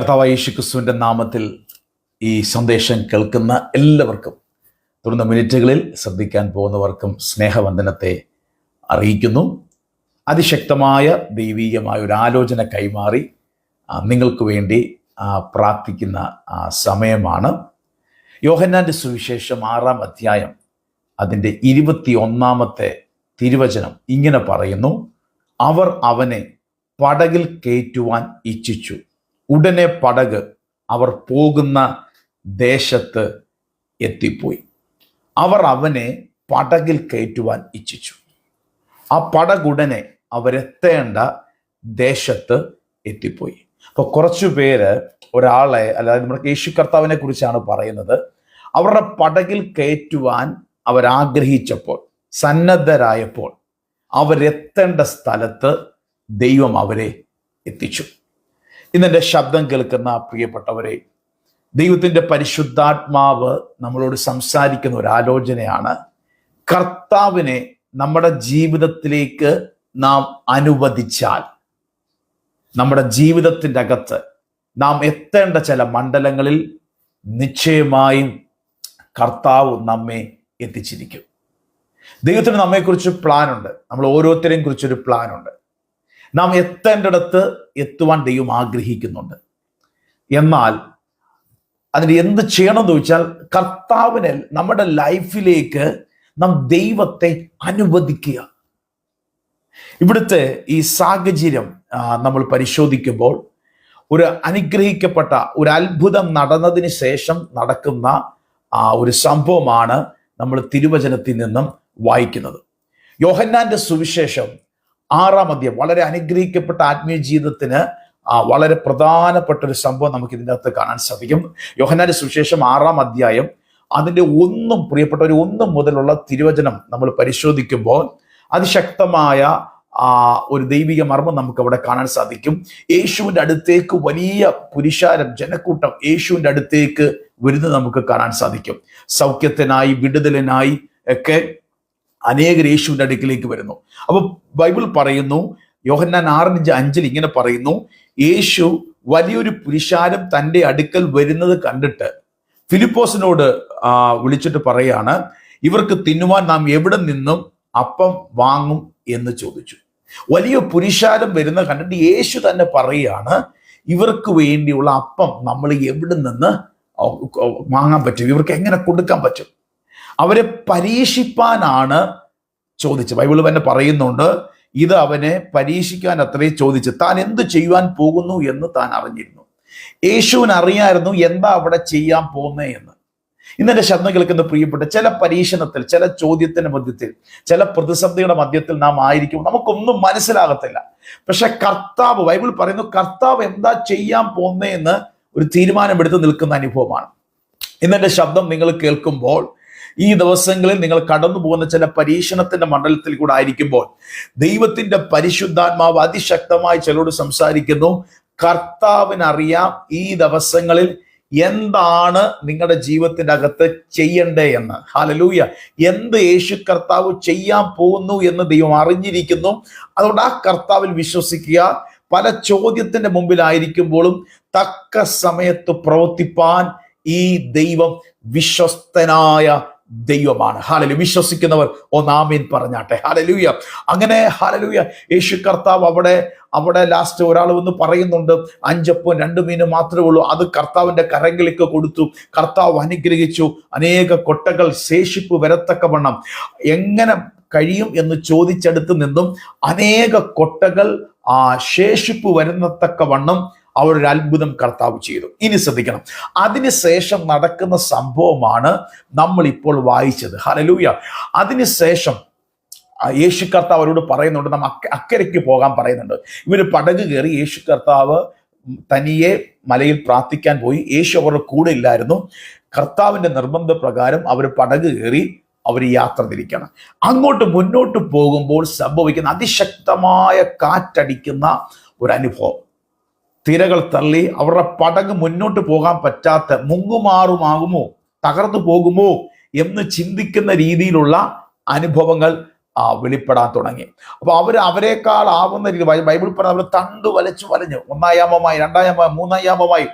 കർത്താവായ യേശുക്രിസ്തുവിൻ്റെ നാമത്തിൽ ഈ സന്ദേശം കേൾക്കുന്ന എല്ലാവർക്കും, തുടർന്ന മിനിറ്റുകളിൽ ശ്രദ്ധിക്കാൻ പോകുന്നവർക്കും സ്നേഹവന്ദനത്തെ അറിയിക്കുന്നു. അതിശക്തമായ ദൈവീകമായ ഒരു ആലോചന കൈമാറി നിങ്ങൾക്ക് വേണ്ടി പ്രാർത്ഥിക്കുന്ന സമയമാണ്. യോഹന്നാൻ്റെ സുവിശേഷം 6-ാം അധ്യായം അതിൻ്റെ 21-ാമത്തെ തിരുവചനം ഇങ്ങനെ പറയുന്നു: അവർ അവനെ പടകിൽ കയറ്റുവാൻ ഇച്ഛിച്ചു. ഉടനെ പടക് അവർ പോകുന്ന ദേശത്ത് എത്തിപ്പോയി. അവർ അവനെ പടകിൽ കയറ്റുവാൻ ഇച്ഛിച്ചു. ആ പടകുടനെ അവരെത്തേണ്ട ദേശത്ത് എത്തിപ്പോയി. അപ്പോൾ കുറച്ചു പേര് ഒരാളെ, അല്ലാതെ നമ്മുടെ യേശു കർത്താവിനെ കുറിച്ചാണ് പറയുന്നത്. അവരുടെ പടകിൽ കയറ്റുവാൻ അവരാഗ്രഹിച്ചപ്പോൾ, സന്നദ്ധരായപ്പോൾ, അവരെത്തേണ്ട സ്ഥലത്ത് ദൈവം അവരെ എത്തിച്ചു. ഇന്നെൻ്റെ ശബ്ദം കേൾക്കുന്ന പ്രിയപ്പെട്ടവരെ, ദൈവത്തിൻ്റെ പരിശുദ്ധാത്മാവ് നമ്മളോട് സംസാരിക്കുന്ന ഒരു ആലോചനയാണ്. കർത്താവിനെ നമ്മുടെ ജീവിതത്തിലേക്ക് നാം അനുവദിച്ചാൽ, നമ്മുടെ ജീവിതത്തിൻ്റെ അകത്ത് നാം എത്തേണ്ട ചില മണ്ഡലങ്ങളിൽ നിശ്ചയമായും കർത്താവ് നമ്മെ എത്തിച്ചിരിക്കും. ദൈവത്തിന് നമ്മെക്കുറിച്ച് പ്ലാനുണ്ട്. നമ്മൾ ഓരോരുത്തരെയും കുറിച്ചൊരു പ്ലാനുണ്ട്. നാം എത്തേണ്ടിടത്ത് എത്തുവാൻ ദൈവം ആഗ്രഹിക്കുന്നുണ്ട്. എന്നാൽ അതിന് എന്ത് ചെയ്യണമെന്ന് ചോദിച്ചാൽ, കർത്താവിനെ നമ്മുടെ ലൈഫിലേക്ക് നാം ദൈവത്തെ അനുവദിക്കുക. ഇവിടുത്തെ ഈ സാഹചര്യം നമ്മൾ പരിശോധിക്കുമ്പോൾ, ഒരു അനുഗ്രഹിക്കപ്പെട്ട ഒരു അത്ഭുതം നടന്നതിന് ശേഷം നടക്കുന്ന ഒരു സംഭവമാണ് നമ്മൾ തിരുവചനത്തിൽ നിന്നും വായിക്കുന്നത്. യോഹന്നാന്റെ സുവിശേഷം 6-ാം അധ്യായം വളരെ അനുഗ്രഹിക്കപ്പെട്ട ആത്മീയ ജീവിതത്തിന് വളരെ പ്രധാനപ്പെട്ട ഒരു സംഭവം നമുക്ക് ഇതിൻ്റെ അകത്ത് കാണാൻ സാധിക്കും. യോഹന്നാന്റെ സുവിശേഷം 6-ാം അധ്യായം അതിൻ്റെ 1 മുതലുള്ള തിരുവചനം നമ്മൾ പരിശോധിക്കുമ്പോൾ അതിശക്തമായ ഒരു ദൈവിക മർമ്മം നമുക്ക് അവിടെ കാണാൻ സാധിക്കും. യേശുവിൻ്റെ അടുത്തേക്ക് വലിയ പുരുഷാരം, ജനക്കൂട്ടം യേശുവിൻ്റെ അടുത്തേക്ക് വരുന്നത് നമുക്ക് കാണാൻ സാധിക്കും. സൗഖ്യത്തിനായി, വിടുതലിനായി ഒക്കെ അനേകർ യേശുവിൻ്റെ അടുക്കിലേക്ക് വരുന്നു. അപ്പോൾ ബൈബിൾ പറയുന്നു, യോഹന്നാൻ 6:5 ഇങ്ങനെ പറയുന്നു: യേശു വലിയൊരു പുരുഷാരം തൻ്റെ അടുക്കൽ വരുന്നത് കണ്ടിട്ട് ഫിലിപ്പോസിനോട് വിളിച്ചിട്ട് പറയാണ്, ഇവർക്ക് തിന്നുവാൻ നാം എവിടെ നിന്നും അപ്പം വാങ്ങും എന്ന് ചോദിച്ചു. വലിയ പുരുഷാരം വരുന്നത് കണ്ടിട്ട് യേശു തന്നെ പറയുകയാണ്, ഇവർക്ക് വേണ്ടിയുള്ള അപ്പം നമ്മൾ എവിടെ നിന്ന് വാങ്ങാൻ പറ്റും, ഇവർക്ക് എങ്ങനെ കൊടുക്കാൻ പറ്റും? അവരെ പരീക്ഷിപ്പാനാണ് ചോദിച്ചത്. ബൈബിൾ തന്നെ പറയുന്നുണ്ട്, ഇത് അവനെ പരീക്ഷിക്കാൻ അത്രേ ചോദിച്ചു. താൻ എന്ത് ചെയ്യുവാൻ പോകുന്നു എന്ന് താൻ അറിഞ്ഞിരുന്നു. യേശുവിന് അറിയായിരുന്നു എന്താ അവിടെ ചെയ്യാൻ പോകുന്നേ എന്ന്. ഇന്നെൻ്റെ ശബ്ദം കേൾക്കുന്ന പ്രിയപ്പെട്ട, ചില പരീക്ഷണത്തിൽ, ചില ചോദ്യത്തിന്റെ മധ്യത്തിൽ, ചില പ്രതിസന്ധിയുടെ മധ്യത്തിൽ നാം ആയിരിക്കും. നമുക്കൊന്നും മനസ്സിലാകത്തില്ല. പക്ഷെ കർത്താവ്, ബൈബിൾ പറയുന്നു, കർത്താവ് എന്താ ചെയ്യാൻ പോകുന്നേ എന്ന് ഒരു തീരുമാനമെടുത്ത് നിൽക്കുന്ന അനുഭവമാണ്. ഇന്നെൻ്റെ ശബ്ദം നിങ്ങൾ കേൾക്കുമ്പോൾ, ഈ ദിവസങ്ങളിൽ നിങ്ങൾ കടന്നു പോകുന്ന ചില പരീക്ഷണത്തിന്റെ മണ്ഡലത്തിൽ കൂടെ ആയിരിക്കുമ്പോൾ, ദൈവത്തിന്റെ പരിശുദ്ധാത്മാവ് അതിശക്തമായി ചിലരോട് സംസാരിക്കുന്നു. കർത്താവിനറിയാം ഈ ദിവസങ്ങളിൽ എന്താണ് നിങ്ങളുടെ ജീവിതത്തിന്റെ അകത്ത് ചെയ്യണ്ടേ എന്ന്. ഹല്ലേലൂയ! എന്ത് യേശു കർത്താവ് ചെയ്യാൻ പോകുന്നു എന്ന് ദൈവം അറിഞ്ഞിരിക്കുന്നു. അതുകൊണ്ട് ആ കർത്താവിൽ വിശ്വസിക്കുക. പല ചോദ്യത്തിന്റെ മുമ്പിലായിരിക്കുമ്പോഴും തക്ക സമയത്ത് പ്രവർത്തിപ്പാൻ ഈ ദൈവം വിശ്വസ്തനായ ദൈവമാണ്. ഹല്ലേലൂയ! വിശ്വസിക്കുന്നവർ ആമേൻ പറഞ്ഞാട്ടെ. ഹല്ലേലൂയ! അങ്ങനെ ഹല്ലേലൂയ, യേശു കർത്താവ് അവിടെ ലാസ്റ്റ് ഒരാൾ വന്ന് പറയുന്നുണ്ട്, 5 അപ്പവും 2 മീനും മാത്രമേ ഉള്ളൂ. അത് കർത്താവിന്റെ കരങ്ങളിലേക്ക് കൊടുത്തു. കർത്താവ് അനുഗ്രഹിച്ചു. അനേക കൊട്ടകൾ ശേഷിപ്പ് വരത്തക്കവണ്ണം എങ്ങനെ കഴിയും എന്ന് ചോദിച്ചെടുത്ത് നിന്നും അനേക കൊട്ടകൾ ശേഷിപ്പ് വരുന്നത്തക്കവണ്ണം അവരൊരു അത്ഭുതം കർത്താവ് ചെയ്തു. ഇനി ശ്രദ്ധിക്കണം, അതിനുശേഷം നടക്കുന്ന സംഭവമാണ് നമ്മൾ ഇപ്പോൾ വായിച്ചത്. ഹല്ലേലൂയ! അതിനുശേഷം യേശു കർത്താവ് അവരോട് പറയുന്നുണ്ട്, നമ്മ അക്കരയ്ക്ക് പോകാൻ പറയുന്നുണ്ട്. ഇവര് പടക് കയറി. യേശു കർത്താവ് തനിയെ മലയിൽ പ്രാർത്ഥിക്കാൻ പോയി. യേശു അവരുടെ കൂടെ ഇല്ലായിരുന്നു. കർത്താവിന്റെ നിർബന്ധ പ്രകാരം അവർ പടക് കയറി അവർ യാത്ര തിരിക്കണം. അങ്ങോട്ട് മുന്നോട്ട് പോകുമ്പോൾ സംഭവിക്കുന്ന അതിശക്തമായ കാറ്റടിക്കുന്ന ഒരു അനുഭവം. തിരകൾ തള്ളി അവരുടെ പടക് മുന്നോട്ട് പോകാൻ പറ്റാത്ത, മുങ്ങുമാറുമാകുമോ, തകർന്നു പോകുമോ എന്ന് ചിന്തിക്കുന്ന രീതിയിലുള്ള അനുഭവങ്ങൾ വെളിപ്പെടാൻ തുടങ്ങി. അപ്പൊ അവരെക്കാൾ ആവുന്ന രീതി ബൈബിൾ പറഞ്ഞ അവർ തണ്ട് വലഞ്ഞു 1-ാം യാമമായി 2-ാം യാമമായി 3-ാം യാമമായി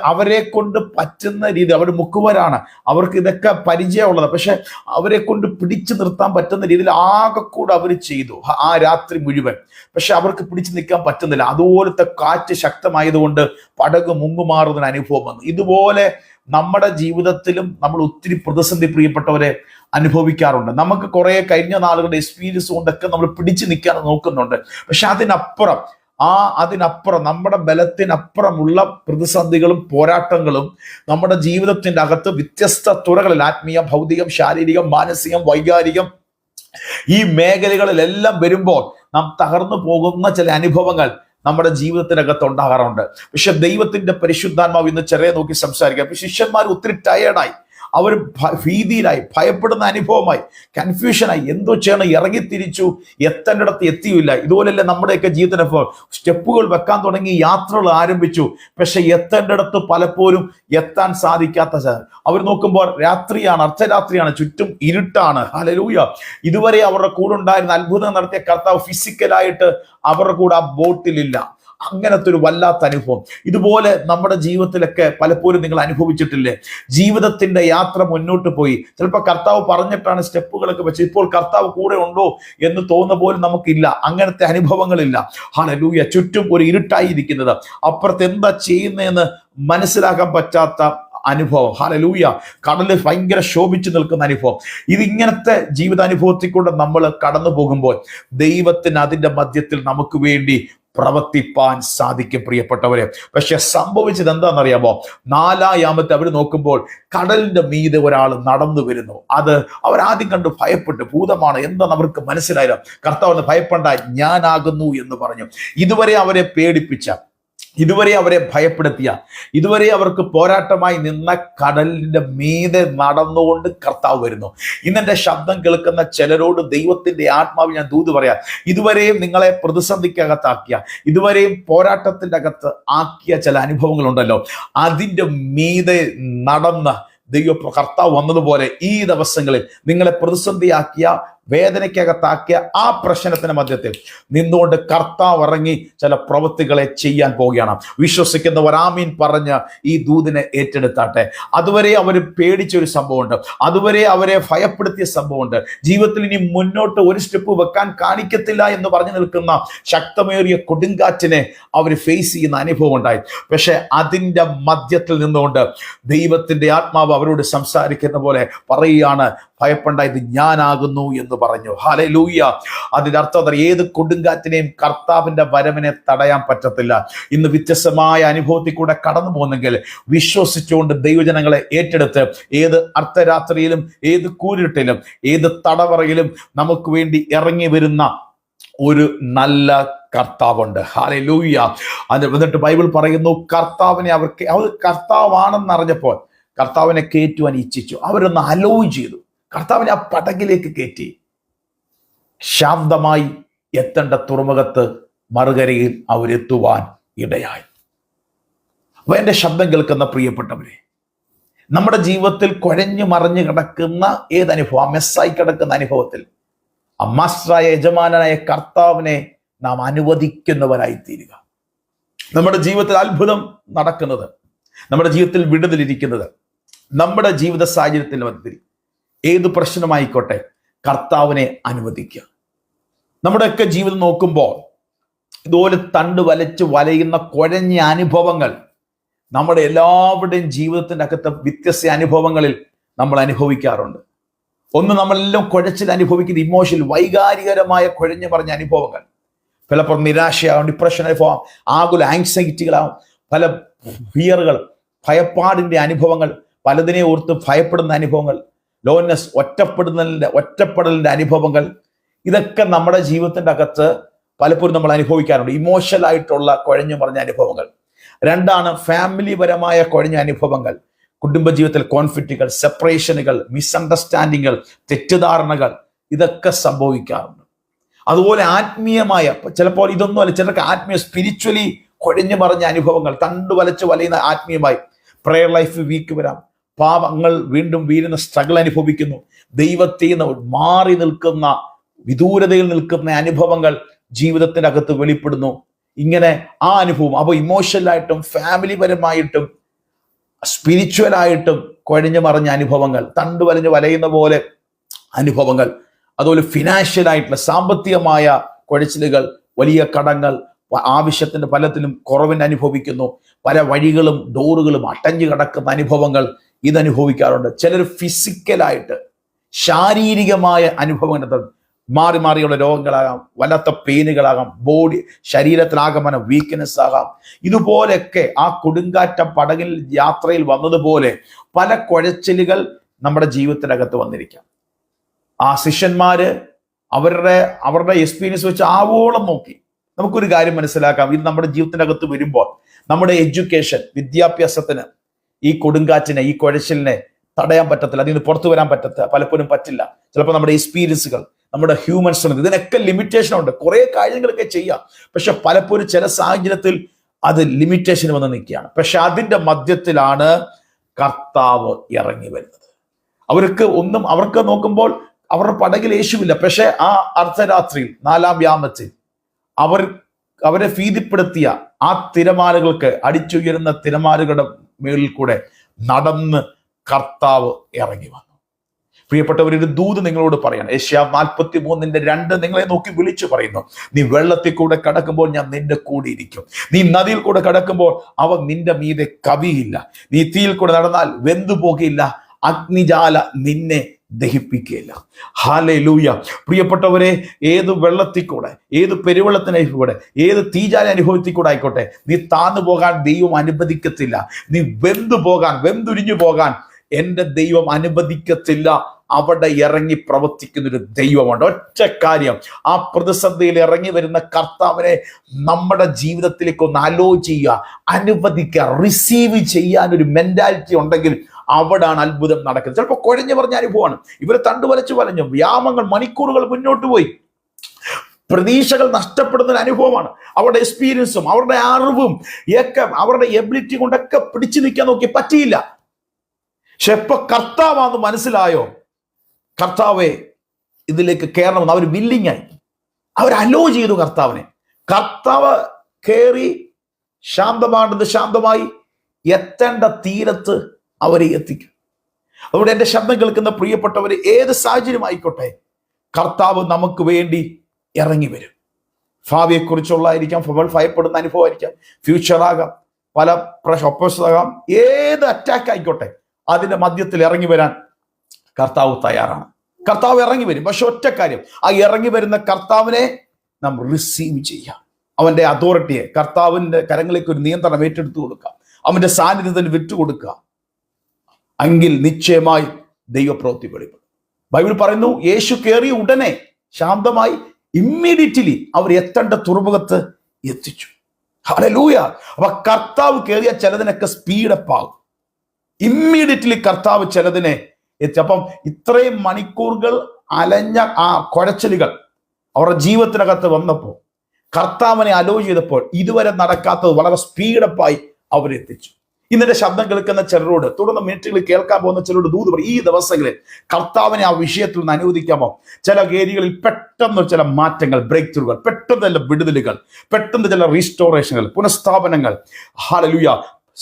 അവരെ കൊണ്ട് പറ്റുന്ന രീതി, അവർ മുക്കുവരാണ്, അവർക്ക് ഇതൊക്കെ പരിചയമുള്ളത്. പക്ഷെ അവരെ കൊണ്ട് പിടിച്ചു നിർത്താൻ പറ്റുന്ന രീതിയിൽ ആകെക്കൂടെ അവർ ചെയ്തു ആ രാത്രി മുഴുവൻ. പക്ഷെ അവർക്ക് പിടിച്ചു നിൽക്കാൻ പറ്റുന്നില്ല. അതുപോലത്തെ കാറ്റ് ശക്തമായതുകൊണ്ട് പടക് മുങ്ങുമാറുന്ന അനുഭവം വന്നു. ഇതുപോലെ നമ്മുടെ ജീവിതത്തിലും നമ്മൾ ഒത്തിരി പ്രതിസന്ധി പ്രിയപ്പെട്ടവരെ അനുഭവിക്കാറുണ്ട്. നമുക്ക് കുറെ കഴിഞ്ഞ നാളുകളുടെ എക്സ്പീരിയൻസ് കൊണ്ടൊക്കെ നമ്മൾ പിടിച്ചു നിൽക്കാൻ നോക്കുന്നുണ്ട്. പക്ഷെ അതിനപ്പുറം നമ്മുടെ ബലത്തിനപ്പുറമുള്ള പ്രതിസന്ധികളും പോരാട്ടങ്ങളും നമ്മുടെ ജീവിതത്തിന്റെ അകത്ത് വ്യത്യസ്ത തുറകളിൽ, ആത്മീയം, ഭൗതികം, ശാരീരികം, മാനസികം, വൈകാരികം, ഈ മേഖലകളിലെല്ലാം വരുമ്പോൾ നാം തകർന്നു പോകുന്ന ചില അനുഭവങ്ങൾ നമ്മുടെ ജീവിതത്തിനകത്ത് ഉണ്ടാകാറുണ്ട്. പക്ഷെ ദൈവത്തിന്റെ പരിശുദ്ധാത്മാവ് ഇന്ന് ചെറിയ നോക്കി സംസാരിക്കാം. ശിഷ്യന്മാർ ഒത്തിരി ടയേർഡായി, അവർ ഭീതിയിലായി, ഭയപ്പെടുന്ന അനുഭവമായി, കൺഫ്യൂഷനായി, എന്തോ ചെയ്യണം, ഇറങ്ങിത്തിരിച്ചു, എത്തേണ്ടിടത്ത് എത്തിയില്ല. ഇതുപോലെയല്ലേ നമ്മുടെയൊക്കെ ജീവിതത്തിനപ്പോൾ സ്റ്റെപ്പുകൾ വെക്കാൻ തുടങ്ങി, യാത്രകൾ ആരംഭിച്ചു, പക്ഷെ എത്തേണ്ടിടത്ത് പലപ്പോഴും എത്താൻ സാധിക്കാത്ത അവർ നോക്കുമ്പോൾ രാത്രിയാണ്, അർദ്ധരാത്രിയാണ്, ചുറ്റും ഇരുട്ടാണ്. ഹല്ലേലൂയ. ഇതുവരെ അവരുടെ കൂടെ ഉണ്ടായിരുന്ന അത്ഭുതം നടത്തിയ കർത്താവ് ഫിസിക്കലായിട്ട് അവരുടെ കൂടെ ആ ബോട്ടിലില്ല. അങ്ങനത്തെ ഒരു വല്ലാത്ത അനുഭവം ഇതുപോലെ നമ്മുടെ ജീവിതത്തിലൊക്കെ പലപ്പോഴും നിങ്ങൾ അനുഭവിച്ചിട്ടില്ലേ? ജീവിതത്തിന്റെ യാത്ര മുന്നോട്ട് പോയി, ചിലപ്പോൾ കർത്താവ് പറഞ്ഞിട്ടാണ് സ്റ്റെപ്പുകളൊക്കെ വെച്ച്, ഇപ്പോൾ കർത്താവ് കൂടെ ഉണ്ടോ എന്ന് തോന്നുന്ന പോലും നമുക്കില്ല. അങ്ങനത്തെ അനുഭവങ്ങളില്ല. ഹല്ലേലൂയ. ചുറ്റും ഒരു ഇരുട്ടായിരിക്കുന്നത്, അപ്പുറത്ത് എന്താ ചെയ്യുന്നതെന്ന് മനസ്സിലാക്കാൻ പറ്റാത്ത അനുഭവം. ഹല്ലേലൂയ. കടല് ഭയങ്കര ശോഭിച്ചു നിൽക്കുന്ന അനുഭവം. ഇതിങ്ങനത്തെ ജീവിതാനുഭവത്തിൽ കൂടെ നമ്മൾ കടന്നു പോകുമ്പോൾ ദൈവത്തിന് അതിന്റെ മധ്യത്തിൽ നമുക്ക് വേണ്ടി പ്രവർത്തിപ്പാൻ സാധിക്കും പ്രിയപ്പെട്ടവരെ. പക്ഷെ സംഭവിച്ചത് എന്താണെന്നറിയാമോ? 4-ാം യാമത്തെ അവർ നോക്കുമ്പോൾ കടലിന്റെ മീതെ ഒരാൾ നടന്നു വരുന്നു. അത് അവരാദ്യം കണ്ട് ഭയപ്പെട്ടു, ഭൂതമാണ് എന്താന്ന് അവർക്ക് മനസ്സിലായില്ല. കർത്താവ് ഭയപ്പെടേണ്ട, ഞാനാകുന്നു എന്ന് പറഞ്ഞു. ഇതുവരെ അവരെ പേടിപ്പിച്ച, ഇതുവരെ അവരെ ഭയപ്പെടുത്തിയ, ഇതുവരെ അവർക്ക് പോരാട്ടമായി നിന്ന കടലിന്റെ മീതെ നടന്നുകൊണ്ട് കർത്താവ് വരുന്നു. ഇന്നെന്റെ ശബ്ദം കേൾക്കുന്ന ചിലരോട് ദൈവത്തിന്റെ ആത്മാവ് ഞാൻ ദൂത് പറയാം. ഇതുവരെയും നിങ്ങളെ പ്രതിസന്ധിക്കകത്താക്കിയ, ഇതുവരെയും പോരാട്ടത്തിന്റെ അകത്ത് ആക്കിയ ചില അനുഭവങ്ങളുണ്ടല്ലോ, അതിന്റെ മീതെ നടന്ന കർത്താവ് വന്നതുപോലെ ഈ ദിവസങ്ങളിൽ നിങ്ങളെ പ്രതിസന്ധിയാക്കിയ, വേദനയ്ക്കകത്താക്കിയ ആ പ്രശ്നത്തിന് മധ്യത്തിൽ നിന്നുകൊണ്ട് കർത്താവ് ഇറങ്ങി ചില പ്രവൃത്തികളെ ചെയ്യാൻ പോവുകയാണ്. വിശ്വസിക്കുന്നവർ ആമീൻ പറഞ്ഞ് ഈ ദൂതിനെ ഏറ്റെടുത്താട്ടെ. അതുവരെ അവർ പേടിച്ചൊരു സംഭവമുണ്ട്, അതുവരെ അവരെ ഭയപ്പെടുത്തിയ സംഭവമുണ്ട്. ജീവിതത്തിൽ ഇനി മുന്നോട്ട് ഒരു സ്റ്റെപ്പ് വെക്കാൻ കാണിക്കത്തില്ല എന്ന് പറഞ്ഞു നിൽക്കുന്ന ശക്തമേറിയ കൊടുങ്കാറ്റിനെ അവർ ഫേസ് ചെയ്യുന്ന അനുഭവം ഉണ്ടായി. പക്ഷെ അതിൻ്റെ മധ്യത്തിൽ നിന്നുകൊണ്ട് ദൈവത്തിന്റെ ആത്മാവ് അവരോട് സംസാരിക്കുന്ന പോലെ പറയുകയാണ്, ഭയപ്പെടേണ്ട, ഇത് ഞാനാകുന്നു എന്ന് പറഞ്ഞു. ഹല്ലേലൂയ. അതിന്റെ അർത്ഥം ഏത് കൊടുങ്കാറ്റിനെയും കർത്താവിന്റെ വരവിനെ തടയാൻ പറ്റത്തില്ല. ഇന്ന് വ്യത്യസ്തമായ അനുഭവത്തിൽ കൂടെ കടന്നു പോകുന്നെങ്കിൽ വിശ്വസിച്ചുകൊണ്ട് ദൈവജനങ്ങളെ ഏറ്റെടുത്ത് ഏത് അർദ്ധരാത്രിയിലും, ഏത് കൂരിട്ടിലും, ഏത് തടവറയിലും നമുക്ക് വേണ്ടി ഇറങ്ങി വരുന്ന ഒരു നല്ല കർത്താവുണ്ട്. ഹല്ലേലൂയ. എന്നിട്ട് ബൈബിൾ പറയുന്നു, കർത്താവിനെ അവർ കർത്താവാണെന്ന് അറിഞ്ഞപ്പോൾ കർത്താവിനെ കയറ്റുവാൻ ഇച്ഛിച്ചു. അവരൊന്ന് അലോ ചെയ്തു, കർത്താവിനെ ആ പടകിലേക്ക് കയറ്റി. ശാന്തമായി എത്തേണ്ട തുറമുഖത്ത് മറുകരയിൽ അവരെത്തുവാൻ ഇടയായി. അപ്പൊ എൻ്റെ ശബ്ദം കേൾക്കുന്ന പ്രിയപ്പെട്ടവരെ, നമ്മുടെ ജീവിതത്തിൽ കുഴഞ്ഞു മറിഞ്ഞു കിടക്കുന്ന ഏതനുഭവം, മെസ്സായി കിടക്കുന്ന അനുഭവത്തിൽ ആ മാസ്റ്ററായ യജമാനായ കർത്താവിനെ നാം അനുവദിക്കുന്നവരായി തീരുക. നമ്മുടെ ജീവിതത്തിൽ അത്ഭുതം നടക്കുന്നത്, നമ്മുടെ ജീവിതത്തിൽ വിടുതലിരിക്കുന്നത്, നമ്മുടെ ജീവിത സാഹചര്യത്തിന്റെ മധ്യത്തിൽ ഏത് പ്രശ്നമായിക്കോട്ടെ കർത്താവിനെ അനുവദിക്കുക. നമ്മുടെയൊക്കെ ജീവിതം നോക്കുമ്പോൾ ഇതുപോലെ തണ്ട് വലയുന്ന കുഴഞ്ഞ അനുഭവങ്ങൾ നമ്മുടെ എല്ലാവരുടെയും ജീവിതത്തിൻ്റെ അകത്ത് വ്യത്യസ്ത അനുഭവങ്ങളിൽ നമ്മൾ അനുഭവിക്കാറുണ്ട്. ഒന്ന്, നമ്മളെല്ലാം കുഴച്ചിൽ അനുഭവിക്കുന്ന ഇമോഷണൽ, വൈകാരികരമായ കുഴഞ്ഞു പറഞ്ഞ അനുഭവങ്ങൾ. പലപ്പോഴും നിരാശയാകും, ഡിപ്രഷൻ അനുഭവം, ആകുല ആങ്സൈറ്റികളാവും, പല ഫിയറുകൾ, ഭയപ്പാടിൻ്റെ അനുഭവങ്ങൾ, പലതിനെ ഓർത്ത് ഭയപ്പെടുന്ന അനുഭവങ്ങൾ, ലോനെസ്, ഒറ്റപ്പെടലിൻ്റെ അനുഭവങ്ങൾ. ഇതൊക്കെ നമ്മുടെ ജീവിതത്തിൻ്റെ അകത്ത് പലപ്പോഴും നമ്മൾ അനുഭവിക്കാറുണ്ട്. ഇമോഷണലായിട്ടുള്ള കുഴഞ്ഞു പറഞ്ഞ അനുഭവങ്ങൾ. രണ്ടാണ് ഫാമിലി പരമായ കുഴഞ്ഞ അനുഭവങ്ങൾ. കുടുംബജീവിതത്തിൽ കോൺഫ്ലിക്റ്റുകൾ, സെപ്പറേഷനുകൾ, മിസ്അണ്ടർസ്റ്റാൻഡിങ്ങുകൾ, തെറ്റിദ്ധാരണകൾ, ഇതൊക്കെ സംഭവിക്കാറുണ്ട്. അതുപോലെ ആത്മീയമായ, ചിലപ്പോൾ ഇതൊന്നും അല്ല, ചിലർക്ക് സ്പിരിച്വലി കുഴഞ്ഞു പറഞ്ഞ അനുഭവങ്ങൾ, തണ്ടു വലയുന്ന ആത്മീയമായി പ്രയർ ലൈഫ് വീക്ക് വരാം, പാപങ്ങൾ വീണ്ടും വീഴുന്ന സ്ട്രഗിൾ അനുഭവിക്കുന്നു, ദൈവത്തിൽ നിന്ന് മാറി നിൽക്കുന്ന, വിദൂരതയിൽ നിൽക്കുന്ന അനുഭവങ്ങൾ ജീവിതത്തിന്റെ അകത്ത് വെളിപ്പെടുന്നു. ഇങ്ങനെ ആ അനുഭവം അപ്പോൾ ഇമോഷണലായിട്ടും ഫാമിലി പരമായിട്ടും സ്പിരിച്വലായിട്ടും കുഴഞ്ഞു മറിഞ്ഞ അനുഭവങ്ങൾ, തണ്ടുവലഞ്ഞ് വലയുന്ന പോലെ അനുഭവങ്ങൾ, അതുപോലെ ഫിനാൻഷ്യലായിട്ടുള്ള സാമ്പത്തികമായ കുഴച്ചിലുകൾ, വലിയ കടങ്ങൾ, ആവശ്യത്തിന്റെ പലത്തിലും കുറവിന് അനുഭവിക്കുന്നു, പല വഴികളും ഡോറുകളും അടഞ്ഞു കിടക്കുന്ന അനുഭവങ്ങൾ ഇതനുഭവിക്കാറുണ്ട്. ചിലർ ഫിസിക്കലായിട്ട് ശാരീരികമായ അനുഭവങ്ങൾ, മാറി മാറിയുള്ള രോഗങ്ങളാകാം, വല്ലാത്ത പെയിനുകളാകാം, ബോഡി ശരീരത്തിലാകമാനം വീക്ക്നെസ് ആകാം. ഇതുപോലെയൊക്കെ ആ കൊടുങ്കാറ്റ പടകിൽ യാത്രയിൽ വന്നതുപോലെ പല കുഴച്ചിലുകൾ നമ്മുടെ ജീവിതത്തിനകത്ത് വന്നിരിക്കാം. ആ ശിഷ്യന്മാര് അവരുടെ എക്സ്പീരിയൻസ് വെച്ച് ആവോളം നോക്കി. നമുക്കൊരു കാര്യം മനസ്സിലാക്കാം, ഇത് നമ്മുടെ ജീവിതത്തിനകത്ത് വരുമ്പോൾ നമ്മുടെ എഡ്യൂക്കേഷൻ, വിദ്യാഭ്യാസത്തിന് ഈ കൊടുങ്കാറ്റിനെ, ഈ കുഴച്ചിലിനെ തടയാൻ പറ്റത്തില്ല, അതിൽ നിന്ന് പുറത്തു വരാൻ പലപ്പോഴും പറ്റില്ല. ചിലപ്പോൾ നമ്മുടെ എക്സ്പീരിയൻസുകൾ, നമ്മുടെ ഹ്യൂമൻ സ്ട്രെങ്ത്, ഇതിനൊക്കെ ലിമിറ്റേഷൻ ഉണ്ട്. കുറെ കാര്യങ്ങളൊക്കെ ചെയ്യാം, പക്ഷെ പലപ്പോഴും ചില സാഹചര്യത്തിൽ അത് ലിമിറ്റേഷൻ വന്ന് നിൽക്കുകയാണ്. പക്ഷെ അതിന്റെ മധ്യത്തിലാണ് കർത്താവ് ഇറങ്ങി വരുന്നത്. അവർക്ക് നോക്കുമ്പോൾ അവരുടെ പടകിൽ യേശുവില്ല. പക്ഷെ ആ അർദ്ധരാത്രിയിൽ 4-ാം യാമത്തിൽ അവരെ ഭീതിപ്പെടുത്തിയ ആ തിരമാലകൾക്ക്, അടിച്ചുയരുന്ന തിരമാലകളുടെ മേളിൽ കൂടെ നടന്ന് കർത്താവ് ഇറങ്ങി വന്നു. പ്രിയപ്പെട്ടവർ, ഒരു ദൂത് നിങ്ങളോട് പറയാണ്. യെശയ്യാ 43:2 നിങ്ങളെ നോക്കി വിളിച്ചു പറയുന്നു, നീ വെള്ളത്തിൽ കൂടെ കടക്കുമ്പോൾ ഞാൻ നിന്റെ കൂടെ ഇരിക്കും, നീ നദിയിൽ കൂടെ കടക്കുമ്പോൾ അവ നിന്റെ മീതെ കവിയില്ല, നീ തീയിൽ കൂടെ നടന്നാൽ വെന്തുപോകില്ല, അഗ്നിജാല നിന്നെ ദഹിപ്പിക്കുകയില്ല. ഹല്ലേലൂയ. പ്രിയപ്പെട്ടവരെ, ഏത് വെള്ളത്തിൽ കൂടെ, ഏത് പെരുവെള്ളത്തിനൂടെ, ഏത് തീജാല അനുഭവത്തിൽ കൂടെ ആയിക്കോട്ടെ, നീ താന്നു പോകാൻ ദൈവം അനുവദിക്കത്തില്ല. നീ വെന്തുരിഞ്ഞു പോകാൻ എൻ്റെ ദൈവം അനുവദിക്കത്തില്ല. അവിടെ ഇറങ്ങി പ്രവർത്തിക്കുന്നൊരു ദൈവമുണ്ട്. ഒറ്റ കാര്യം, ആ പ്രതിസന്ധിയിൽ ഇറങ്ങി വരുന്ന കർത്താവിനെ നമ്മുടെ ജീവിതത്തിലേക്ക് ഒന്ന് അലോ ചെയ്യുക, അനുവദിക്കുക, റിസീവ് ചെയ്യാൻ ഒരു മെന്റാലിറ്റി ഉണ്ടെങ്കിൽ അവിടാണ് അത്ഭുതം നടക്കുന്നത്. ചിലപ്പോൾ കുഴഞ്ഞു പറഞ്ഞ അനുഭവമാണ്. ഇവർ വലഞ്ഞു വ്യാമങ്ങൾ, മണിക്കൂറുകൾ മുന്നോട്ട് പോയി, പ്രതീക്ഷകൾ നഷ്ടപ്പെടുന്ന ഒരു അനുഭവമാണ്. അവരുടെ എക്സ്പീരിയൻസും അവരുടെ അറിവും ഒക്കെ അവരുടെ എബിലിറ്റി കൊണ്ടൊക്കെ പിടിച്ചു നിൽക്കാൻ നോക്കി, പറ്റിയില്ല. പക്ഷെ എപ്പോ കർത്താവാന്ന് മനസ്സിലായോ, കർത്താവെ ഇതിലേക്ക് കയറണമെന്ന് അവർ വില്ലിങ് ആയി, അവർ അലോ ചെയ്തു കർത്താവിനെ. കർത്താവ് കയറി ശാന്തമായി എത്തേണ്ട തീരത്ത് അവരെ എത്തിക്കും. അതുകൊണ്ട് എൻ്റെ ശബ്ദം കേൾക്കുന്ന പ്രിയപ്പെട്ടവര്, ഏത് സാഹചര്യം ആയിക്കോട്ടെ, കർത്താവ് നമുക്ക് വേണ്ടി ഇറങ്ങി വരും. ഭാവിയെക്കുറിച്ചുള്ളതായിരിക്കാം, ഭയപ്പെടുന്ന അനുഭവമായിരിക്കാം, ഫ്യൂച്ചറാകാം, പല ഓപ്പോസിറ്റാകാം, ഏത് അറ്റാക്ക് ആയിക്കോട്ടെ, അതിന്റെ മധ്യത്തിൽ ഇറങ്ങി വരാൻ കർത്താവ് തയ്യാറാണ്. കർത്താവ് ഇറങ്ങി വരും. പക്ഷെ ഒറ്റ കാര്യം, ആ ഇറങ്ങി വരുന്ന കർത്താവിനെ നാം റിസീവ് ചെയ്യാം. അവന്റെ അതോറിറ്റിയെ, കർത്താവിന്റെ കരങ്ങളിലേക്ക് ഒരു നിയന്ത്രണം ഏറ്റെടുത്തു കൊടുക്കാം, അവന്റെ സാന്നിധ്യത്തിന് വിട്ടുകൊടുക്കുക. എങ്കിൽ നിശ്ചയമായി ദൈവപ്രവൃത്തി വെളിപ്പെടും. ബൈബിൾ പറയുന്നു, യേശു കയറിയ ഉടനെ ശാന്തമായി ഇമ്മീഡിയറ്റ്ലി അവർ എത്തേണ്ട തുറമുഖത്ത് എത്തിച്ചു. ഹല്ലേലൂയ. അപ്പൊ കർത്താവ് കയറിയ ചിലതിനൊക്കെ സ്പീഡപ്പ് ആകും. ഇമ്മീഡിയറ്റ്ലി കർത്താവ് ചിലതിനെ എത്തി. അപ്പം ഇത്രയും മണിക്കൂറുകൾ അലഞ്ഞ ആ കുഴച്ചിലുകൾ അവരുടെ ജീവിതത്തിനകത്ത് വന്നപ്പോൾ, കർത്താവിനെ അലോ ചെയ്തപ്പോൾ ഇതുവരെ നടക്കാത്തത് വളരെ സ്പീഡപ്പായി അവരെത്തിച്ചു. ഇന്നത്തെ ശബ്ദം കേൾക്കുന്ന ചിലരോട്, തുടർന്ന് മിനിറ്റുകളിൽ കേൾക്കാൻ പോകുന്ന ചിലരോട് ദൂത് പറയും, ഈ ദിവസങ്ങളിൽ കർത്താവിനെ ആ വിഷയത്തിൽ നിന്ന് അനുവദിക്കാമോ? ചില ഏരിയകളിൽ പെട്ടെന്ന് ചില മാറ്റങ്ങൾ, ബ്രേക്ക് ത്രൂകൾ, പെട്ടെന്ന് ചില വിടുതലുകൾ, പെട്ടെന്ന് ചില റീസ്റ്റോറേഷനുകൾ, പുനഃസ്ഥാപനങ്ങൾ, ഹല്ലേലൂയ,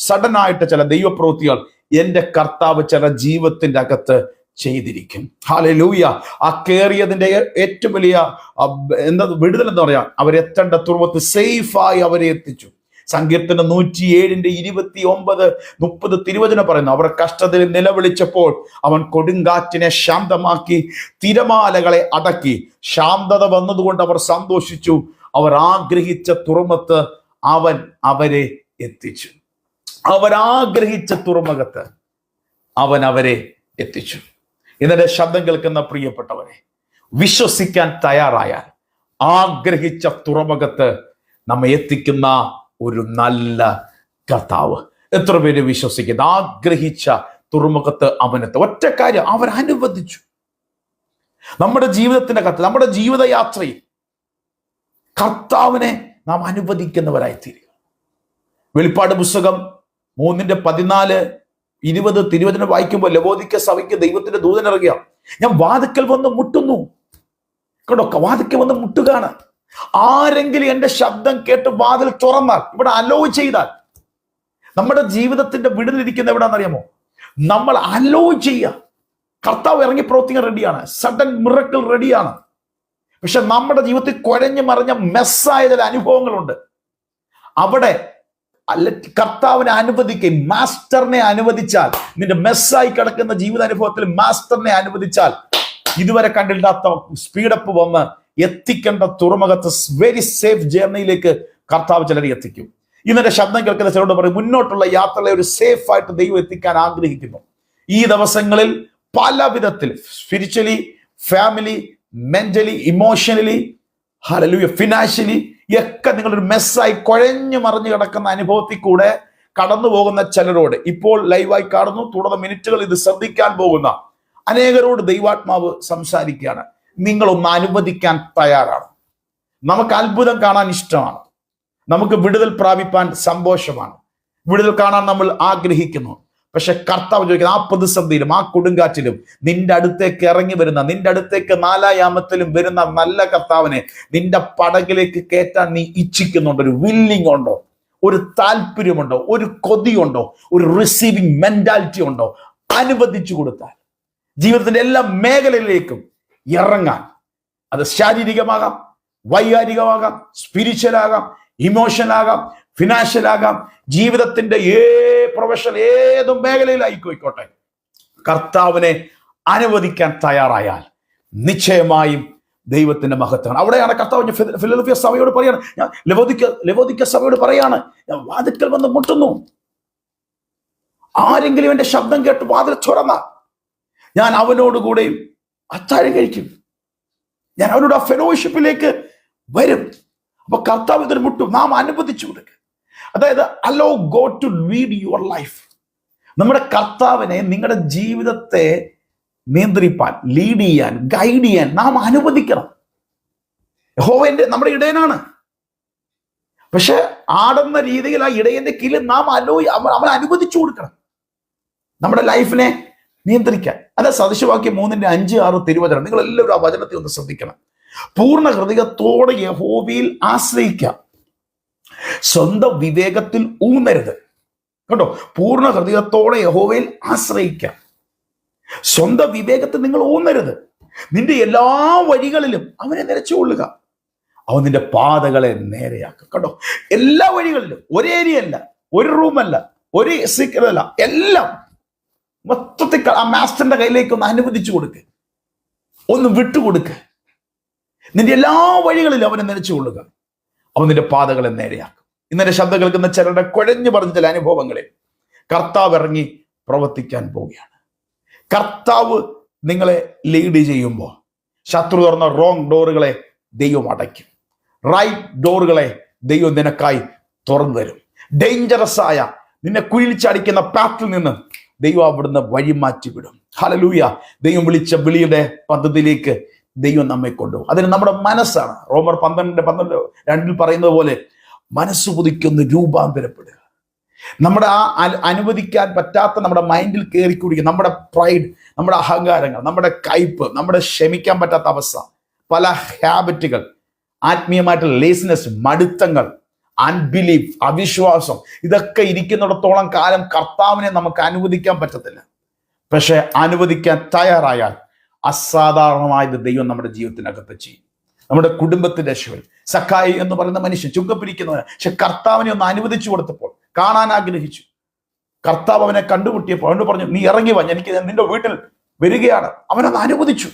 സഡനായിട്ട് ചില ദൈവപ്രവൃത്തികൾ എൻ്റെ കർത്താവ് ചില ജീവിതത്തിന്റെ അകത്ത് ചെയ്തിരിക്കും. ഹല്ലേലൂയ. ആ കയറിയതിന്റെ ഏറ്റവും വലിയ വിടുതൽ എന്താ പറയാ, അവരെത്തേണ്ട തുറമുഖത്ത് സേഫായി അവരെ എത്തിച്ചു. സങ്കീർത്തനം 107:29-30 തിരുവചനം പറയുന്നു, അവർ കഷ്ടതയിൽ നിലവിളിച്ചപ്പോൾ അവൻ കൊടുങ്കാറ്റിനെ ശാന്തമാക്കി, തിരമാലകളെ അടക്കി. ശാന്തത വന്നതുകൊണ്ട് അവർ സന്തോഷിച്ചു. അവർ ആഗ്രഹിച്ച തുറമുഖത്ത് അവൻ അവരെ എത്തിച്ചു. അവരാഗ്രഹിച്ച തുറമുഖത്ത് അവൻ അവരെ എത്തിച്ചു. ഇതിന്റെ ശബ്ദം കേൾക്കുന്ന പ്രിയപ്പെട്ടവരെ, വിശ്വസിക്കാൻ തയ്യാറായാൽ ആഗ്രഹിച്ച തുറമുഖത്ത് നമ്മെ എത്തിക്കുന്ന ഒരു നല്ല കർത്താവ്. എത്ര പേര് വിശ്വസിക്കുന്നത്? ആഗ്രഹിച്ച തുറമുഖത്ത് അവനെത്ത. ഒറ്റ കാര്യം, അവർ അനുവദിച്ചു. നമ്മുടെ ജീവിതത്തിന്റെ കത്ത്, നമ്മുടെ ജീവിതയാത്രയിൽ കർത്താവിനെ നാം അനുവദിക്കുന്നവരായിത്തീരുക. വെളിപ്പാട് പുസ്തകം 3:14-20 തിരുവചനം വായിക്കുമ്പോൾ ലവോദിക്ക സഭയ്ക്ക് ദൈവത്തിന്റെ ദൂതൻ ഇറങ്ങിയ ഞാൻ വാതിക്കൽ വന്ന് മുട്ടുന്നു. കേട്ടോ, വാതിക്കൽ വന്ന് മുട്ടുകയാണ്. ആരെങ്കിലും എൻ്റെ ശബ്ദം കേട്ട് വാതിൽ തുറന്നാൽ, ഇവിടെ അലോ ചെയ്താൽ, നമ്മുടെ ജീവിതത്തിന്റെ വിടുതലിരിക്കുന്ന എവിടാന്നറിയാമോ? നമ്മൾ അലോ ചെയ്യുക. കർത്താവ് ഇറങ്ങി പ്രവർത്തിക്കാൻ റെഡിയാണ്, സഡൻ മിറക്കിൾ റെഡിയാണ്. പക്ഷെ നമ്മുടെ ജീവിതത്തിൽ കുഴഞ്ഞു മറിഞ്ഞ മെസ്സായ ചില അനുഭവങ്ങളുണ്ട്. അവിടെ കർത്താവിനെ അനുവദിക്കുകയും മാസ്റ്ററിനെ അനുവദിച്ചാൽ, നിന്റെ മെസ്സായി കിടക്കുന്ന ജീവിതാനുഭവത്തിൽ മാസ്റ്ററിനെ അനുവദിച്ചാൽ, ഇതുവരെ കണ്ടില്ലാത്ത സ്പീഡപ്പ് വന്ന് എത്തിക്കേണ്ട തുറമുഖത്ത് വെരി സേഫ് ജേർണിയിലേക്ക് കർത്താവ് ചിലരെ എത്തിക്കും. ഇന്നെ ശബ്ദം കേൾക്കുന്ന ചിലരോട് പറയും, മുന്നോട്ടുള്ള യാത്രകളെ ഒരു സേഫ് ആയിട്ട് ദൈവം എത്തിക്കാൻ ആഗ്രഹിക്കുന്നു. ഈ ദിവസങ്ങളിൽ പല വിധത്തിൽ spiritually, family, mentally, emotionally, hallelujah, financially ഒക്കെ നിങ്ങളൊരു മെസ്സായി കുഴഞ്ഞു മറിഞ്ഞു കിടക്കുന്ന അനുഭവത്തിൽ കൂടെ കടന്നു പോകുന്ന ചിലരോട് ഇപ്പോൾ ലൈവായി കാണുന്നു, തുടർന്ന് മിനിറ്റുകൾ ഇത് ശ്രദ്ധിക്കാൻ പോകുന്ന അനേകരോട് ദൈവാത്മാവ് സംസാരിക്കുകയാണ്. നിങ്ങളൊന്ന് അനുവദിക്കാൻ തയ്യാറാണ്. നമുക്ക് അത്ഭുതം കാണാൻ ഇഷ്ടമാണ്, നമുക്ക് വിടുതൽ പ്രാപിപ്പാൻ സന്തോഷമാണ്, വിടുതൽ കാണാൻ നമ്മൾ ആഗ്രഹിക്കുന്നു. പക്ഷെ കർത്താവ് ചോദിക്കുന്നത്, ആ പ്രതിസന്ധിയിലും ആ കൊടുങ്കാറ്റിലും നിന്റെ അടുത്തേക്ക് ഇറങ്ങി വരുന്ന, നിന്റെ അടുത്തേക്ക് നാലായാമത്തിലും വരുന്ന നല്ല കർത്താവിനെ നിന്റെ പടകിലേക്ക് കയറ്റാൻ നീ ഇച്ഛിക്കുന്നുണ്ടോ? ഒരു വില്ലിംഗ് ഉണ്ടോ? ഒരു താല്പര്യമുണ്ടോ? ഒരു കൊതിയുണ്ടോ? ഒരു റിസീവിങ് മെന്റാലിറ്റി ഉണ്ടോ? അനുവദിച്ചു കൊടുത്താൽ ജീവിതത്തിന്റെ എല്ലാ മേഖലയിലേക്കും ഇറങ്ങാൻ, അത് ശാരീരികമാകാം, വൈകാരികമാകാം, സ്പിരിച്വൽ ആകാം, ഇമോഷണൽ ആകാം, ഫിനാൻഷ്യൽ ആകാം, ജീവിതത്തിന്റെ പ്രൊഫഷണൽ ഏത് മേഖലയിലായിക്കോട്ടെ, കർത്താവിനെ അനുവദിക്കാൻ തയ്യാറായാൽ നിശ്ചയമായും ദൈവത്തിന്റെ മഹത്വമാണ്. അവിടെയാണ് കർത്താവ് ഫിലദൽഫിയ സഭയോട് പറയാണ്, ഞാൻ ലവോദിക്ക സഭയോട് പറയാണ്, ഞാൻ വാതിൽക്കൽ വന്ന് മുട്ടുന്നു. ആരെങ്കിലും എന്റെ ശബ്ദം കേട്ട് വാതിൽ തുറന്നാൽ ഞാൻ അവനോടുകൂടെയും അത്താഴം കഴിക്കും, ഞാൻ അവനോട് ആ ഫെലോഷിപ്പിലേക്ക് വരും. അപ്പൊ കർത്താവ് ഇതിന് മുട്ടും. നാം അനുവദിച്ചു കൊടുക്കുക. അതായത് allow God to lead your life. നമ്മുടെ കർത്താവിനെ നിങ്ങളുടെ ജീവിതത്തെ നിയന്ത്രിപ്പാൻ, ലീഡ് ചെയ്യാൻ, ഗൈഡ് ചെയ്യാൻ നാം അനുവദിക്കണം. യഹോവന്റെ നമ്മുടെ ഇടയനാണ്. പക്ഷെ ആടുന്ന രീതിയിൽ ആ ഇടയന്റെ കീഴിൽ നാം അവൻ അനുവദിച്ചു കൊടുക്കണം നമ്മുടെ ലൈഫിനെ നിയന്ത്രിക്കാൻ. അത് സദൃശവാക്യം 3:5-6 തിരുവചനം. നിങ്ങൾ എല്ലാവരും ആ വചനത്തെ ഒന്ന് ശ്രദ്ധിക്കണം. പൂർണ്ണ ഹൃദയത്തോടെ യഹോവയിൽ ആശ്രയിക്കാം, സ്വന്തം വിവേകത്തിൽ ഊന്നരുത്. കേട്ടോ, പൂർണ്ണ ഹൃദയത്തോടെ യഹോവയിൽ ആശ്രയിക്കാം, സ്വന്തം വിവേകത്തിൽ നിങ്ങൾ ഊന്നരുത്. നിന്റെ എല്ലാ വഴികളിലും അവനെ നിരച്ചുകൊള്ളുക, അവൻ നിന്റെ പാതകളെ നേരെയാക്കും. കേട്ടോ, എല്ലാ വഴികളിലും, ഒരു ഏരിയ അല്ല, ഒരു റൂമല്ല, ഒരു സീക്രട്ട് അല്ല, എല്ലാം മൊത്തത്തിൽ ആ മാസ്റ്ററിന്റെ കയ്യിലേക്ക് ഒന്ന് അനുവദിച്ചു കൊടുക്കുക, ഒന്ന് വിട്ടുകൊടുക്കുക. നിന്റെ എല്ലാ വഴികളിലും അവനെ നനച്ചുകൊള്ളുക, അവൻ നിന്റെ പാതകളെ നേരെയാക്കും. ഇന്നലെ ശബ്ദം കേൾക്കുന്ന ചിലരുടെ കുഴഞ്ഞു പറഞ്ഞ ചില അനുഭവങ്ങളിൽ കർത്താവ് ഇറങ്ങി പ്രവർത്തിക്കാൻ പോവുകയാണ്. കർത്താവ് നിങ്ങളെ ലീഡ് ചെയ്യുമ്പോൾ ശത്രു തുറന്ന റോങ് ഡോറുകളെ ദൈവം അടയ്ക്കും, റൈറ്റ് ഡോറുകളെ ദൈവം നിനക്കായി തുറന്നു തരും. ഡേഞ്ചറസ് ആയ നിന്നെ കുഴിച്ചടിക്കുന്ന പാത്തിൽ നിന്ന് ദൈവം അവിടുന്ന് വഴി മാറ്റി വിടും. ഹല്ലേലൂയ. ദൈവം വിളിച്ച വിളിയുടെ പദ്ധതിയിലേക്ക് ദൈവം നമ്മെ കൊണ്ടുപോകും. അതിന് നമ്മുടെ മനസ്സാണ്. റോമർ 12:2 പറയുന്നത് പോലെ മനസ്സ് പുതുക്കൊന്ന് രൂപാന്തരപ്പെടുക. നമ്മുടെ ആ അനുവദിക്കാൻ പറ്റാത്ത നമ്മുടെ മൈൻഡിൽ കയറിക്കൂടിക്കുക നമ്മുടെ പ്രൈഡ്, നമ്മുടെ അഹങ്കാരങ്ങൾ, നമ്മുടെ കയ്പ്, നമ്മുടെ ക്ഷമിക്കാൻ പറ്റാത്ത അവസ്ഥ, പല ഹാബിറ്റുകൾ, ആത്മീയമായിട്ടുള്ള ലേസിനെസ്, മടുത്തങ്ങൾ, അൺബിലീഫ്, അവിശ്വാസം, ഇതൊക്കെ ഇരിക്കുന്നിടത്തോളം കാലം കർത്താവിനെ നമുക്ക് അനുവദിക്കാൻ പറ്റത്തില്ല. പക്ഷെ അനുവദിക്കാൻ തയ്യാറായാൽ അസാധാരണമായത് ദൈവം നമ്മുടെ ജീവിതത്തിനകത്ത് ചെയ്യും. നമ്മുടെ കുടുംബത്തിന്റെ രക്ഷകൾ. സക്കായി എന്ന് പറയുന്ന മനുഷ്യൻ ചുങ്കപ്പിരിക്കുന്നവന്, പക്ഷെ കർത്താവിനെ ഒന്ന് അനുവദിച്ചു കൊടുത്തപ്പോൾ, കാണാൻ ആഗ്രഹിച്ചു. കർത്താവ് അവനെ കണ്ടുമുട്ടിയപ്പോൾ അവനോട് പറഞ്ഞു, നീ ഇറങ്ങി വാ, എനിക്ക് നിന്റെ വീട്ടിൽ വരികയാണ്. അവനത് അനുവദിച്ചു.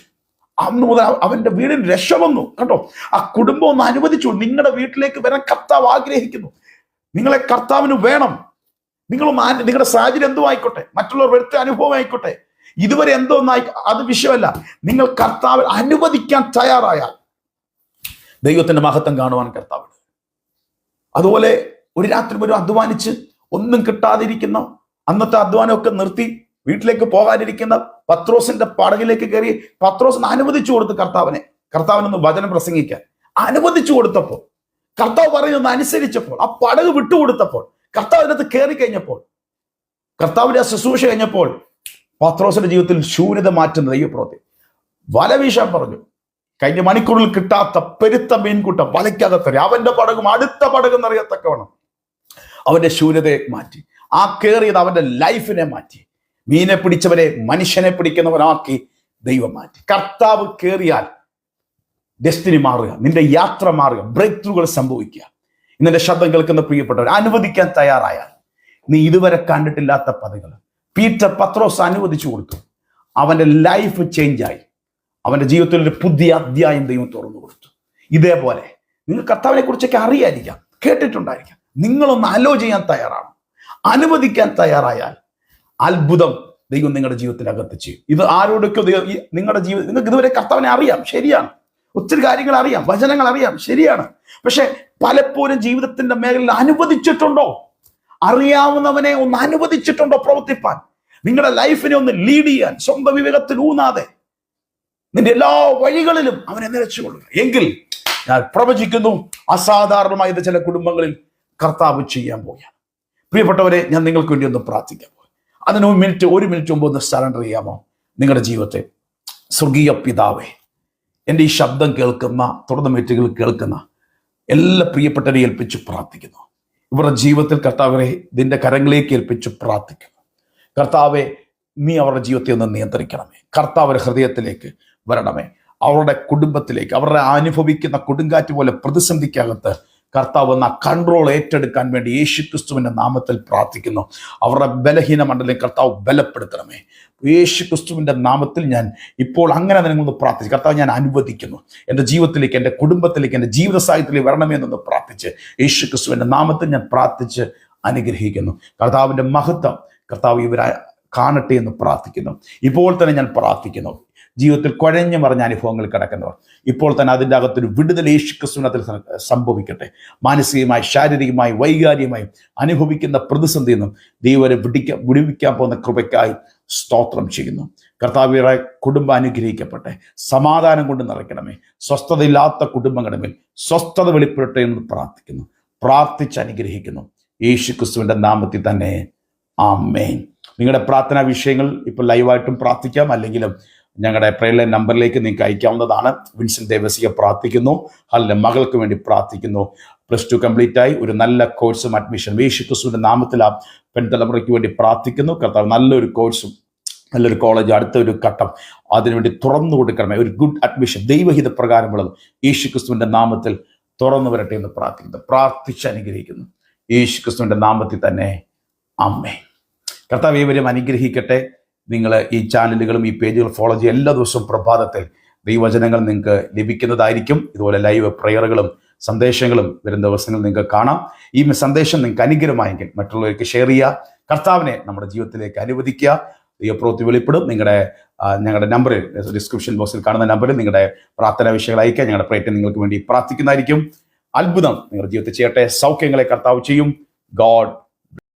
അന്ന് മുതൽ അവന്റെ വീടിന് രക്ഷ വന്നു. കേട്ടോ, ആ കുടുംബം ഒന്ന് അനുവദിച്ചു. നിങ്ങളുടെ വീട്ടിലേക്ക് വരാൻ കർത്താവ് ആഗ്രഹിക്കുന്നു. നിങ്ങളെ കർത്താവിന് വേണം. നിങ്ങളുടെ സാഹചര്യം എന്തോ ആയിക്കോട്ടെ, മറ്റുള്ളവർ വരുത്ത അനുഭവം ആയിക്കോട്ടെ, ഇതുവരെ എന്തോ ഒന്നായി, അത് വിഷയമല്ല. നിങ്ങൾ കർത്താവ് അനുവദിക്കാൻ തയ്യാറായാൽ ദൈവത്തിന്റെ മഹത്വം കാണുവാൻ കർത്താവുണ്ട്. അതുപോലെ ഒരു രാത്രി മുഴുവൻ അധ്വാനിച്ച് ഒന്നും കിട്ടാതിരിക്കുന്ന, അന്നത്തെ അധ്വാനമൊക്കെ നിർത്തി വീട്ടിലേക്ക് പോകാനിരിക്കുന്ന പത്രോസിന്റെ പടകിലേക്ക് കയറി പത്രോസിന് അനുവദിച്ചു കൊടുത്തു കർത്താവിനൊന്ന് വചനം പ്രസംഗിക്കാൻ അനുവദിച്ചു കൊടുത്തപ്പോൾ, കർത്താവ് പറയുന്നത് അനുസരിച്ചപ്പോൾ, ആ പടക് വിട്ടുകൊടുത്തപ്പോൾ, കർത്താവ് അതിനകത്ത് കയറി കഴിഞ്ഞപ്പോൾ, കർത്താവിന്റെ ആ ശുശ്രൂഷ കഴിഞ്ഞപ്പോൾ പത്രോസിന്റെ ജീവിതത്തിൽ ശൂന്യത മാറ്റുന്ന ദൈവപ്രവൃത്തി. വല വീശാൻ പറഞ്ഞു. കഴിഞ്ഞ മണിക്കൂറിൽ കിട്ടാത്ത പെരുത്ത മീൻകൂട്ടം വലയ്ക്കകത്തറി. അവന്റെ പടകും അടുത്ത പടകും എന്നറിയത്തക്കവണ്ണം അവന്റെ ശൂന്യതയെ മാറ്റി. ആ കയറിയത് അവന്റെ ലൈഫിനെ മാറ്റി. മീനെ പിടിച്ചവരെ മനുഷ്യനെ പിടിക്കുന്നവനാക്കി ദൈവം മാറ്റി. കർത്താവ് കയറിയാൽ ഡെസ്റ്റിനി മാറുക, നിന്റെ യാത്ര മാറുക, ബ്രേക്ക് ത്രൂകൾ സംഭവിക്കുക. ഇന്നെ ശബ്ദം കേൾക്കുന്ന പ്രിയപ്പെട്ടവർ, അനുവദിക്കാൻ തയ്യാറായാൽ നീ ഇതുവരെ കണ്ടിട്ടില്ലാത്ത പദങ്ങൾ പത്രോസ് അനുവദിച്ചു കൊടുത്തു. അവന്റെ ലൈഫ് ചേഞ്ചായി. അവന്റെ ജീവിതത്തിൽ ഒരു പുതിയ അധ്യായം ദൈവം തുറന്നു കൊടുത്തു. ഇതേപോലെ നിങ്ങൾ കർത്താവിനെ കുറിച്ചൊക്കെ അറിയാതിരിക്കാം, കേട്ടിട്ടുണ്ടായിരിക്കാം. നിങ്ങളൊന്ന് അലോ ചെയ്യാൻ തയ്യാറാണ്, അനുവദിക്കാൻ തയ്യാറായാൽ അത്ഭുതം ദൈവം നിങ്ങളുടെ ജീവിതത്തിനകത്ത് ചെയ്യും. ഇത് ആരോടൊക്കെ നിങ്ങളുടെ ജീവിതം, നിങ്ങൾക്ക് ഇതുവരെ കർത്താവിനെ അറിയാം, ശരിയാണ്. ഒത്തിരി കാര്യങ്ങൾ അറിയാം, വചനങ്ങൾ അറിയാം, ശരിയാണ്. പക്ഷെ പലപ്പോഴും ജീവിതത്തിന്റെ മേഖലയിൽ അനുവദിച്ചിട്ടുണ്ടോ? അറിയാവുന്നവനെ ഒന്ന് അനുവദിച്ചിട്ടുണ്ടോ പ്രവർത്തിപ്പാൻ? നിങ്ങളുടെ ലൈഫിനെ ഒന്ന് ലീഡ് ചെയ്യാൻ സ്വന്തം വിവേകത്തിൽ ഊന്നാതെ നിന്റെ എല്ലാ വഴികളിലും അവനെ നിരച്ചുകൊള്ളുക. എങ്കിൽ ഞാൻ പ്രവചിക്കുന്നു, അസാധാരണമായ ചില കുടുംബങ്ങളിൽ കർത്താവ് ചെയ്യാൻ പോവുകയാണ്. പ്രിയപ്പെട്ടവരെ, ഞാൻ നിങ്ങൾക്ക് വേണ്ടി ഒന്ന് പ്രാർത്ഥിക്കാൻ പോകും. അതിന് ഒരു മിനിറ്റ് മുമ്പ് ഒന്ന് സറണ്ടർ ചെയ്യാമോ നിങ്ങളുടെ ജീവിതത്തെ? സ്വർഗീയ പിതാവേ, എൻ്റെ ഈ ശബ്ദം കേൾക്കുന്ന, തുടർന്ന് മീറ്റുകൾ കേൾക്കുന്ന എല്ലാ പ്രിയപ്പെട്ടവരെ ഏൽപ്പിച്ച് പ്രാർത്ഥിക്കുന്നു. ഇവരുടെ ജീവിതത്തിൽ കർത്താവരെ നിന്റെ കരങ്ങളിലേക്ക് ഏൽപ്പിച്ച് പ്രാർത്ഥിക്കുന്നു. കർത്താവെ, നീ അവരുടെ ജീവിതത്തെ ഒന്ന് നിയന്ത്രിക്കണമേ. കർത്താവരുടെ ഹൃദയത്തിലേക്ക് വരണമേ. അവരുടെ കുടുംബത്തിലേക്ക്, അവരുടെ അനുഭവിക്കുന്ന കൊടുങ്കാറ്റ് പോലെ പ്രതിസന്ധിക്കകത്ത് കർത്താവ് എന്ന കൺട്രോൾ ഏറ്റെടുക്കാൻ വേണ്ടി യേശുക്രിസ്തുവിന്റെ നാമത്തിൽ പ്രാർത്ഥിക്കുന്നു. അവരുടെ ബലഹീന മണ്ഡലം കർത്താവ് ബലപ്പെടുത്തണമേ. യേശുക്രിസ്തുവിന്റെ നാമത്തിൽ ഞാൻ ഇപ്പോൾ അങ്ങനെ നിങ്ങളൊന്ന് പ്രാർത്ഥിച്ചു. കർത്താവ്, ഞാൻ അനുവദിക്കുന്നു എൻ്റെ ജീവിതത്തിലേക്ക്, എൻ്റെ കുടുംബത്തിലേക്ക്, എൻ്റെ ജീവിത സാഹചര്യത്തിലേക്ക് വരണമേ എന്നൊന്ന് പ്രാർത്ഥിച്ച് യേശുക്രിസ്തുവിന്റെ നാമത്തിൽ ഞാൻ പ്രാർത്ഥിച്ച് അനുഗ്രഹിക്കുന്നു. കർത്താവിന്റെ മഹത്വം കർത്താവ് ഇവരെ കാണട്ടെ എന്ന് പ്രാർത്ഥിക്കുന്നു. ഇപ്പോൾ തന്നെ ഞാൻ പ്രാർത്ഥിക്കുന്നു, ജീവിതത്തിൽ കുഴഞ്ഞു മറിഞ്ഞ അനുഭവങ്ങൾ കിടക്കുന്നവർ ഇപ്പോൾ തന്നെ അതിൻ്റെ അകത്തൊരു വിടുതൽ യേശുക്രിസ്തുവിനത്തിൽ സംഭവിക്കട്ടെ. മാനസികമായി, ശാരീരികമായി, വൈകാരികമായി അനുഭവിക്കുന്ന പ്രതിസന്ധിയിൽ നിന്നും ദൈവരെ വിടുവിക്കാൻ പോകുന്ന കൃപയ്ക്കായി സ്തോത്രം ചെയ്യുന്നു. കർത്താവിയുടെ കുടുംബം അനുഗ്രഹിക്കട്ടെ, സമാധാനം കൊണ്ട് നിറയ്ക്കണമേ. സ്വസ്ഥതയില്ലാത്ത കുടുംബങ്ങളുടെ മേൽ സ്വസ്ഥത വെളിപ്പെടട്ടെ എന്ന് പ്രാർത്ഥിക്കുന്നു, പ്രാർത്ഥിച്ച് അനുഗ്രഹിക്കുന്നു. യേശുക്രിസ്തുവിന്റെ നാമത്തിൽ തന്നെ ആമേൻ. നിങ്ങളുടെ പ്രാർത്ഥനാ വിഷയങ്ങൾ ഇപ്പോൾ ലൈവായിട്ടും പ്രാർത്ഥിക്കാം, അല്ലെങ്കിലും ഞങ്ങളുടെ പ്രയർ ലൈൻ നമ്പറിലേക്ക് നിങ്ങൾക്ക് അയക്കാവുന്നതാണ്. വിൻസെന്റ് ദേവസിക പ്രാർത്ഥിക്കുന്നു. അല്ല, മകൾക്ക് വേണ്ടി പ്രാർത്ഥിക്കുന്നു. +2 കംപ്ലീറ്റ് ആയി ഒരു നല്ല കോഴ്സും അഡ്മിഷൻ യേശുക്രിസ്തുവിന്റെ നാമത്തിൽ ആ പെൺതലമുറയ്ക്ക് വേണ്ടി പ്രാർത്ഥിക്കുന്നു. കർത്താവ് നല്ലൊരു കോഴ്സും നല്ലൊരു കോളേജ് അടുത്തൊരു ഘട്ടം അതിനുവേണ്ടി തുറന്നു കൊടുക്കണമേ. ഒരു ഗുഡ് അഡ്മിഷൻ ദൈവഹിത പ്രകാരമുള്ളത് യേശുക്രിസ്തുവിന്റെ നാമത്തിൽ തുറന്നു വരട്ടെ എന്ന് പ്രാർത്ഥിക്കുന്നു, പ്രാർത്ഥിച്ച് അനുഗ്രഹിക്കുന്നു. യേശുക്രിസ്തുവിന്റെ നാമത്തിൽ തന്നെ ആമേൻ. കർത്താവ് ഇവരും അനുഗ്രഹിക്കട്ടെ. നിങ്ങൾ ഈ ചാനലുകളും ഈ പേജുകളും ഫോളോ ചെയ്യുക. എല്ലാ ദിവസവും പ്രഭാതത്തിൽ ദൈവവചനങ്ങൾ നിങ്ങൾക്ക് ലഭിക്കുന്നതായിരിക്കും. ഇതുപോലെ ലൈവ് പ്രയറുകളും സന്ദേശങ്ങളും വരുന്ന ദിവസങ്ങൾ നിങ്ങൾക്ക് കാണാം. ഈ സന്ദേശം നിങ്ങൾക്ക് അനുഗ്രഹമായെങ്കിൽ മറ്റുള്ളവർക്ക് ഷെയർ ചെയ്യുക. കർത്താവിനെ നമ്മുടെ ജീവിതത്തിലേക്ക് അനുവദിക്കുക. ദൈവപ്രവൃത്തി വെളിപ്പെടും. ഞങ്ങളുടെ നമ്പറിൽ, ഡിസ്ക്രിപ്ഷൻ ബോക്സിൽ കാണുന്ന നമ്പറിൽ നിങ്ങളുടെ പ്രാർത്ഥനാ വിഷയങ്ങൾ അയക്കുക. ഞങ്ങളുടെ പ്രയത്നം നിങ്ങൾക്ക് വേണ്ടി പ്രാർത്ഥിക്കുന്നതായിരിക്കും. അത്ഭുതം നിങ്ങളുടെ ജീവിതത്തിൽ ചെയ്യട്ടെ. സൗഖ്യങ്ങളെ കർത്താവ് ചെയ്യും. ഗോഡ്